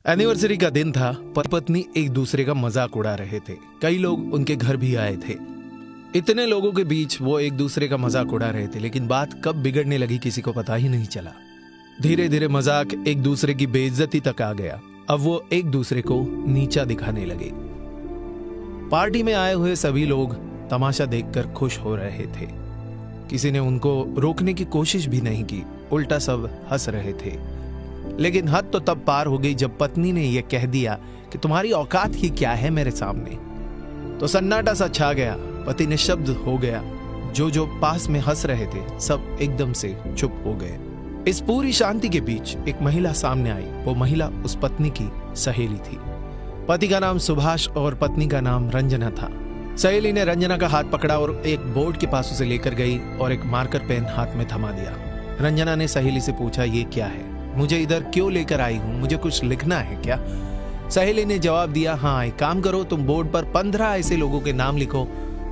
Anniversary का दिन था। पति पत्नी एक दूसरे का मजाक उड़ा रहे थे। कई लोग उनके घर भी आए थे। इतने लोगों के बीच वो एक दूसरे का मजाक उड़ा रहे थे, लेकिन बात कब बिगड़ने लगी किसी को पता ही नहीं चला। धीरे धीरे मजाक एक दूसरे की बेइज्जती तक आ गया। अब वो एक दूसरे को नीचा दिखाने लगे। पार्टी में आए हुए सभी लोग तमाशा देखकर खुश हो रहे थे। किसी ने उनको रोकने की कोशिश भी नहीं की, उल्टा सब हंस रहे थे। लेकिन हद तो तब पार हो गई जब पत्नी ने यह कह दिया कि तुम्हारी औकात ही क्या है मेरे सामने। तो सन्नाटा सा छा गया। पति निशब्द हो गया। जो पास में हंस रहे थे सब एकदम से चुप हो गए। इस पूरी शांति के बीच एक महिला सामने आई। वो महिला उस पत्नी की सहेली थी। पति का नाम सुभाष और पत्नी का नाम रंजना था। सहेली ने रंजना का हाथ पकड़ा और एक बोर्ड के पास उसे लेकर गई और एक मार्कर पेन हाथ में थमा दिया। रंजना ने सहेली से पूछा, ये क्या है? मुझे इधर क्यों लेकर आई हूं? मुझे कुछ लिखना है क्या? सहेली ने जवाब दिया, हाँ, एक काम करो, तुम बोर्ड पर 15 ऐसे लोगों के नाम लिखो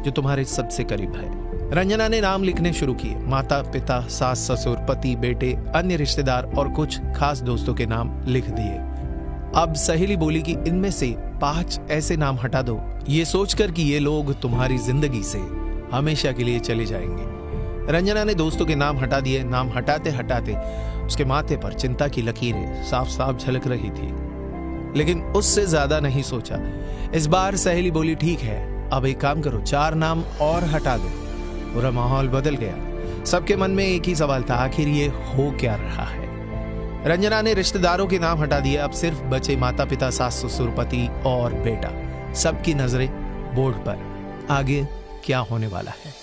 जो तुम्हारे सबसे करीब है। रंजना ने नाम लिखने शुरू किए। माता पिता, सास ससुर, पति, बेटे, अन्य रिश्तेदार और कुछ खास दोस्तों के नाम लिख दिए। अब सहेली बोली कि इनमें से 5 ऐसे नाम हटा दो, ये सोचकर कि ये लोग तुम्हारी जिंदगी से हमेशा के लिए चले जाएंगे। रंजना ने दोस्तों के नाम हटा दिए। नाम हटाते हटाते उसके माथे पर चिंता की लकीरें साफ साफ झलक रही थी, लेकिन उससे ज्यादा नहीं सोचा। इस बार सहेली बोली, ठीक है, अब एक काम करो, 4 नाम और हटा दो। पूरा माहौल बदल गया। सबके मन में एक ही सवाल था, आखिर ये हो क्या रहा है? रंजना ने रिश्तेदारों के नाम हटा दिए। अब सिर्फ बचे माता पिता, सास ससुर, पति और बेटा। सबकी नजरें बोर्ड पर। आगे क्या होने वाला है?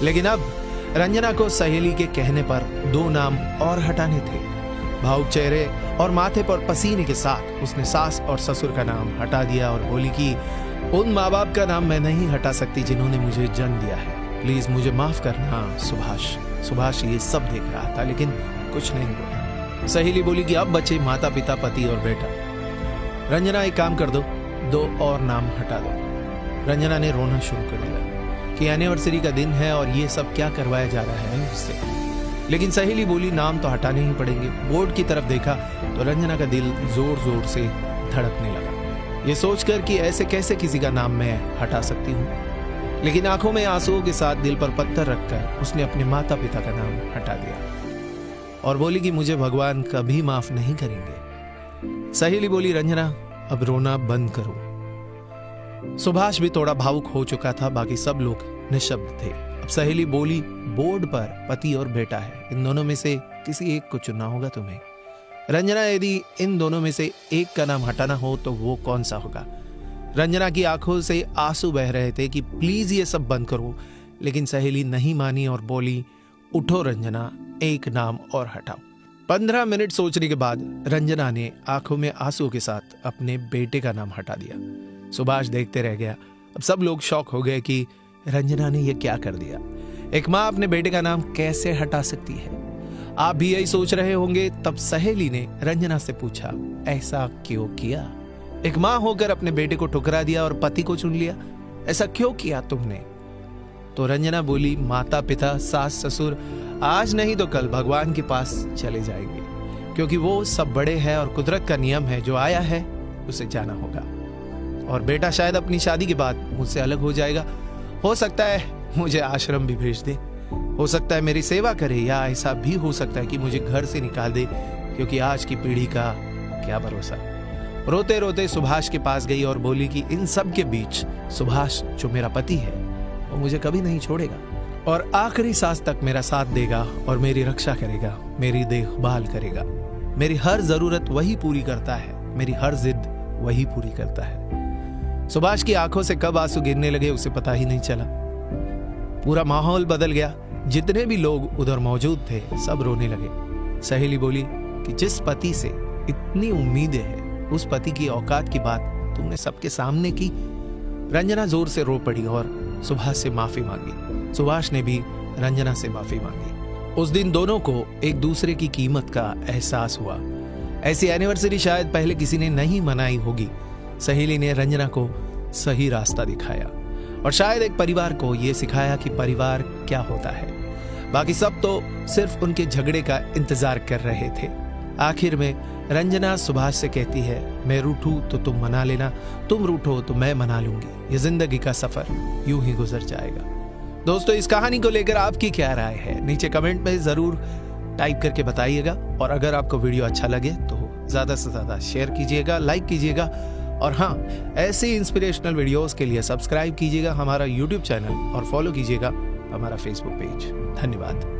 लेकिन अब रंजना को सहेली के कहने पर 2 नाम और हटाने थे। भावुक चेहरे और माथे पर पसीने के साथ उसने सास और ससुर का नाम हटा दिया और बोली कि उन माँ बाप का नाम मैं नहीं हटा सकती जिन्होंने मुझे जन्म दिया है। प्लीज मुझे माफ करना सुभाष। सुभाष ये सब देख रहा था लेकिन कुछ नहीं बोला। सहेली बोली कि अब बचे माता पिता, पति और बेटा। रंजना, एक काम कर दो, 2 और नाम हटा दो। रंजना ने रोना शुरू कर दिया कि एनिवर्सरी का दिन है और ये सब क्या करवाया जा रहा है उससे। लेकिन सहेली बोली, नाम तो हटाने ही पड़ेंगे। बोर्ड की तरफ देखा तो रंजना का दिल जोर जोर से धड़कने लगा, ये सोचकर कि ऐसे कैसे किसी का नाम मैं हटा सकती हूँ। लेकिन आंखों में आंसुओं के साथ दिल पर पत्थर रखकर उसने अपने माता पिता का नाम हटा दिया और बोली कि मुझे भगवान कभी माफ नहीं करेंगे। सहेली बोली, रंजना, अब रोना बंद करो। सुभाष भी थोड़ा भावुक हो चुका था। बाकी सब लोग निशब्द थे। अब सहेली बोली, बोर्ड पर पति और बेटा है, इन दोनों में से किसी एक को चुनना होगा तुम्हें। रंजना, यदि इन दोनों में से एक का नाम हटाना हो तो वो कौन सा होगा? रंजना की आंखों से आंसू बह रहे थे कि प्लीज ये सब बंद करो। लेकिन सहेली नहीं मानी और बोली, उठो रंजना, एक नाम और हटाओ। 15 मिनट सोचने के बाद रंजना ने आंखों में आंसुओं के साथ अपने बेटे का नाम हटा दिया। सुभाष देखते रह गया। अब सब लोग शॉक हो गए कि रंजना ने यह क्या कर दिया। एक माँ अपने बेटे का नाम कैसे हटा सकती है? आप भी यही सोच रहे होंगे। तब सहेली ने रंजना से पूछा, ऐसा क्यों किया? एक माँ होकर अपने बेटे को ठुकरा दिया और पति को चुन लिया, ऐसा क्यों किया तुमने? तो रंजना बोली, माता पिता, सास ससुर आज नहीं तो कल भगवान के पास चले जाएंगे, क्योंकि वो सब बड़े हैं और कुदरत का नियम है, जो आया है उसे जाना होगा। और बेटा शायद अपनी शादी के बाद मुझसे अलग हो जाएगा। हो सकता है मुझे आश्रम भी भेज दे, हो सकता है मेरी सेवा करे, या ऐसा भी हो सकता है कि मुझे घर से निकाल दे, क्योंकि आज की पीढ़ी का क्या भरोसा। रोते रोते सुभाष के पास गई और बोली कि इन सब के बीच सुभाष जो मेरा पति है वो मुझे कभी नहीं छोड़ेगा और आखिरी सांस तक मेरा साथ देगा और मेरी रक्षा करेगा, मेरी देखभाल करेगा। मेरी हर जरूरत वही पूरी करता है, मेरी हर जिद वही पूरी करता है। सुभाष की आंखों से कब आंसू गिरने लगे उसे पता ही नहीं चला। पूरा माहौल बदल गया। जितने भी लोग उधर मौजूद थे सब रोने लगे। सहेली बोली कि जिस पति से इतनी उम्मीदें हैं, उस पति की औकात की बात तुमने सबके सामने की। रंजना जोर से रो पड़ी और सुभाष से माफी मांगी। सुभाष ने भी रंजना से माफी मांगी। उस दिन दोनों को एक दूसरे की कीमत का एहसास हुआ। ऐसी एनिवर्सरी शायद पहले किसी ने नहीं मनाई होगी। सहेली ने रंजना को सही रास्ता दिखाया और शायद एक परिवार को यह सिखाया कि परिवार क्या होता है। बाकी सब तो सिर्फ उनके झगड़े का इंतजार कर रहे थे। आखिर में रंजना सुभाष से कहती है, मैं रूठूं तो तुम मना लेना, तुम रूठो तो मैं मना लूंगी, ये जिंदगी का सफर यूं ही गुजर जाएगा। दोस्तों, इस कहानी को लेकर आपकी क्या राय है, नीचे कमेंट में जरूर टाइप करके बताइएगा। और अगर आपको वीडियो अच्छा लगे तो ज्यादा से ज्यादा शेयर कीजिएगा, लाइक कीजिएगा, और हाँ, ऐसे इंस्पिरेशनल वीडियोस के लिए सब्सक्राइब कीजिएगा हमारा यूट्यूब चैनल और फॉलो कीजिएगा हमारा फेसबुक पेज। धन्यवाद।